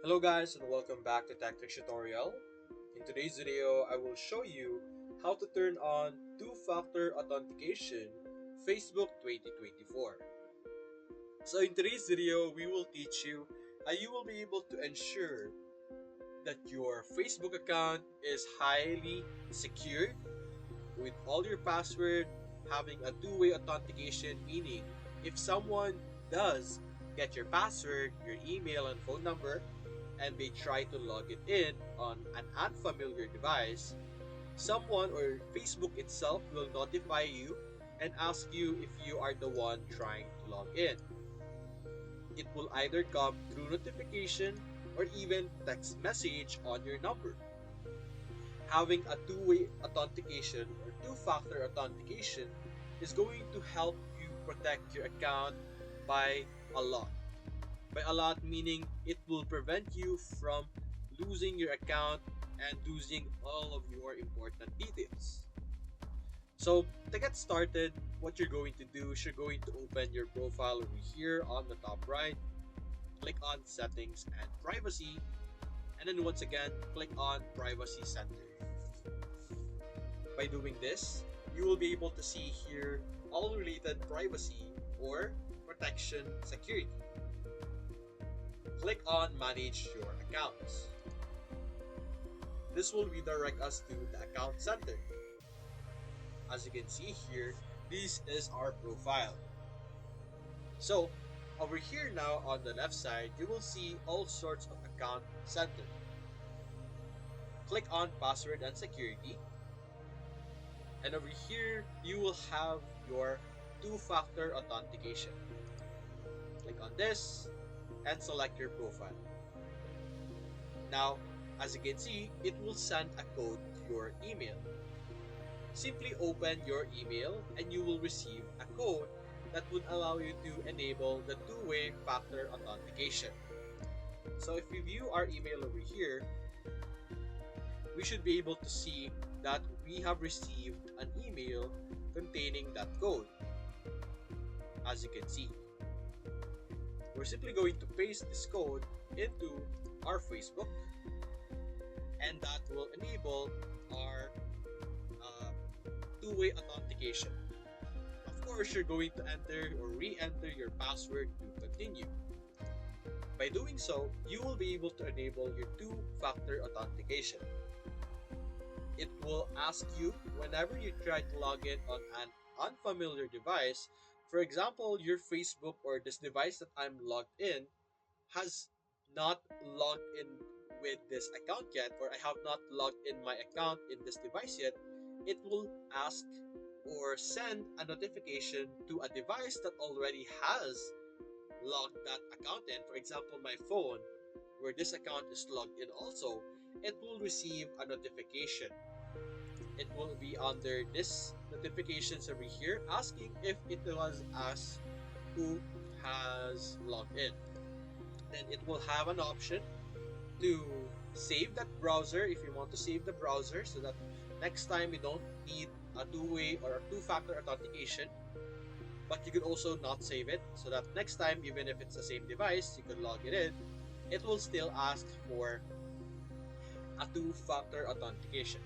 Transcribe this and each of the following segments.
Hello guys and welcome back to Tactics Tutorial. In today's video, I will show you how to turn on two-factor authentication Facebook 2024. So in today's video, we will teach you how you will be able to ensure that your Facebook account is highly secured with all your password having a two-way authentication, meaning if someone does get your password, your email and phone number, and they try to log it in on an unfamiliar device, someone or Facebook itself will notify you and ask you if you are the one trying to log in. It will either come through notification or even text message on your number. Having a two-way authentication or two-factor authentication is going to help you protect your account by a lot. By a lot meaning it will prevent you from losing your account and losing all of your important details. So to get started, what you're going to do is you're going to open your profile over here on the top right, click on settings and privacy, and then once again click on privacy center. By doing this, you will be able to see here all related privacy or protection security. Click on manage your accounts. This will redirect us to the account center. As you can see here, this is our profile. So over here now on the left side, you will see all sorts of account center. Click on password and security. And over here, you will have your two-factor authentication. Click on this and select your profile. Now, as you can see, it will send a code to your email. Simply open your email and you will receive a code that would allow you to enable the two-way factor authentication. So if we view our email over here, we should be able to see that we have received an email containing that code. As you can see, we're simply going to paste this code into our Facebook, and that will enable our two-way authentication. Of course, you're going to enter or re-enter your password to continue. By doing so, you will be able to enable your two-factor authentication. It will ask you whenever you try to log in on an unfamiliar device. For example, your Facebook or this device that I'm logged in has not logged in with this account yet, or I have not logged in my account in this device yet. It will ask or send a notification to a device that already has logged that account in. For example, my phone, where this account is logged in also, it will receive a notification. It will be under this notifications over here asking if it was us who has logged in. Then it will have an option to save that browser if you want to save the browser, so that next time you don't need a two-way or a two-factor authentication. But you could also not save it, so that next time, even if it's the same device, you could log it in, it will still ask for a two-factor authentication.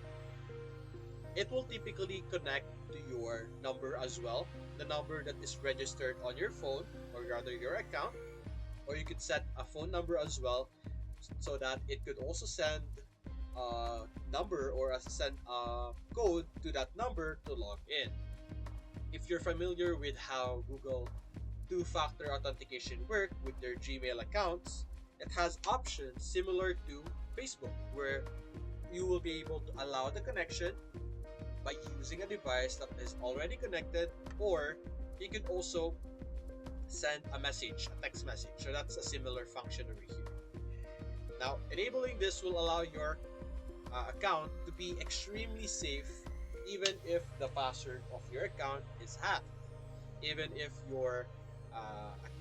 It will typically connect to your number as well, the number that is registered on your phone, or rather your account, or you could set a phone number as well, so that it could also send a number or send a code to that number to log in. If you're familiar with how Google two-factor authentication work with their Gmail accounts, it has options similar to Facebook, where you will be able to allow the connection by using a device that is already connected, or you could also send a message, a text message. So that's a similar function over here. Now, enabling this will allow your account to be extremely safe, even if the password of your account is hacked. Even if your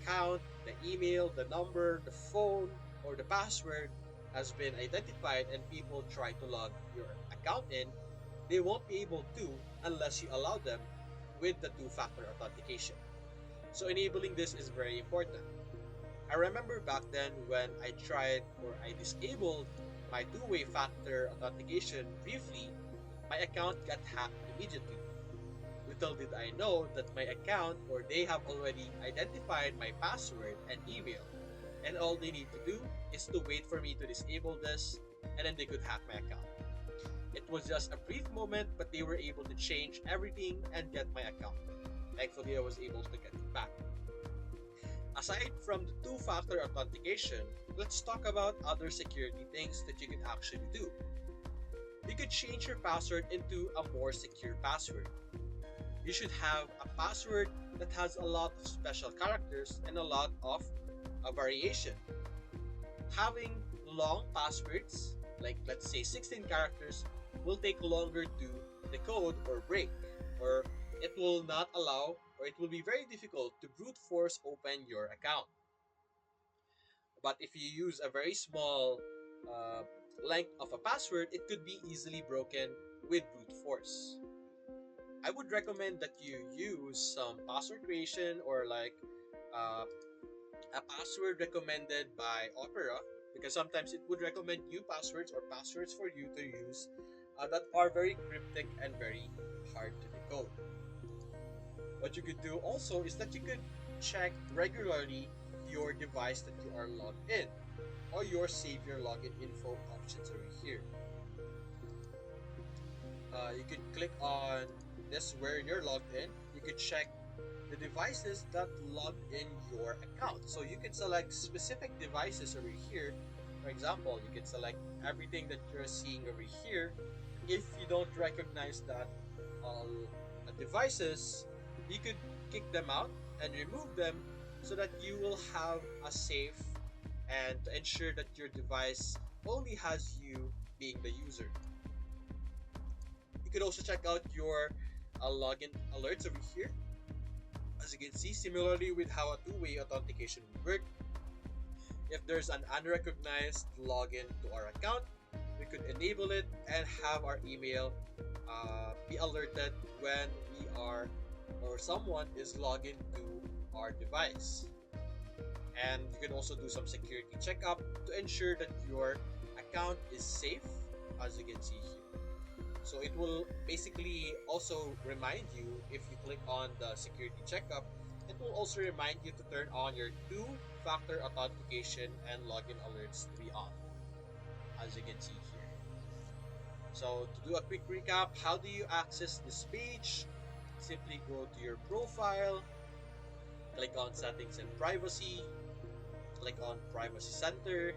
account, the email, the number, the phone, or the password has been identified and people try to log your account in, they won't be able to unless you allow them with the two-factor authentication. So enabling this is very important. I remember back then when I tried or I disabled my two-way factor authentication briefly, my account got hacked immediately. Little did I know that my account or they have already identified my password and email, and all they need to do is to wait for me to disable this, and then they could hack my account. It was just a brief moment, but they were able to change everything and get my account. Thankfully, I was able to get it back. Aside from the two-factor authentication, let's talk about other security things that you can actually do. You could change your password into a more secure password. You should have a password that has a lot of special characters and a lot of variation. Having long passwords, like let's say 16 characters, will take longer to decode or break, or it will not allow, or it will be very difficult to brute force open your account. But if you use a very small uh, length of a password, it could be easily broken with brute force. I would recommend that you use some password creation or like uh, a password recommended by Opera, because sometimes it would recommend new passwords or passwords for you to use that are very cryptic and very hard to decode. What you could do also is that you could check regularly your device that you are logged in, or your save your login info options over here. You could click on this where you're logged in. You could check the devices that logged in your account. So you can select specific devices over here. For example, you can select everything that you're seeing over here. If you don't recognize that devices, you could kick them out and remove them so that you will have a safe and to ensure that your device only has you being the user. You could also check out your login alerts over here. As you can see, similarly with how a two-way authentication would work, if there's an unrecognized login to our account, we could enable it and have our email be alerted when we are or someone is logging to our device. And you can also do some security checkup to ensure that your account is safe, as you can see here. So it will basically also remind you, if you click on the security checkup, it will also remind you to turn on your two-factor authentication and login alerts to be on, as you can see here. So to do a quick recap, how do you access this page? Simply go to your profile, click on settings and privacy, click on privacy center,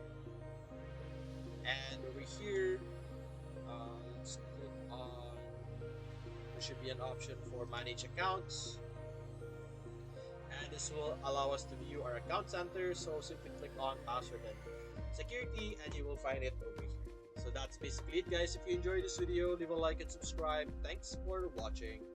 and over here, let's click on, there should be an option for manage accounts, and this will allow us to view our account center. So simply click on password and security and you will find it over here. So that's basically it, guys. If you enjoyed this video, leave a like and subscribe. Thanks for watching.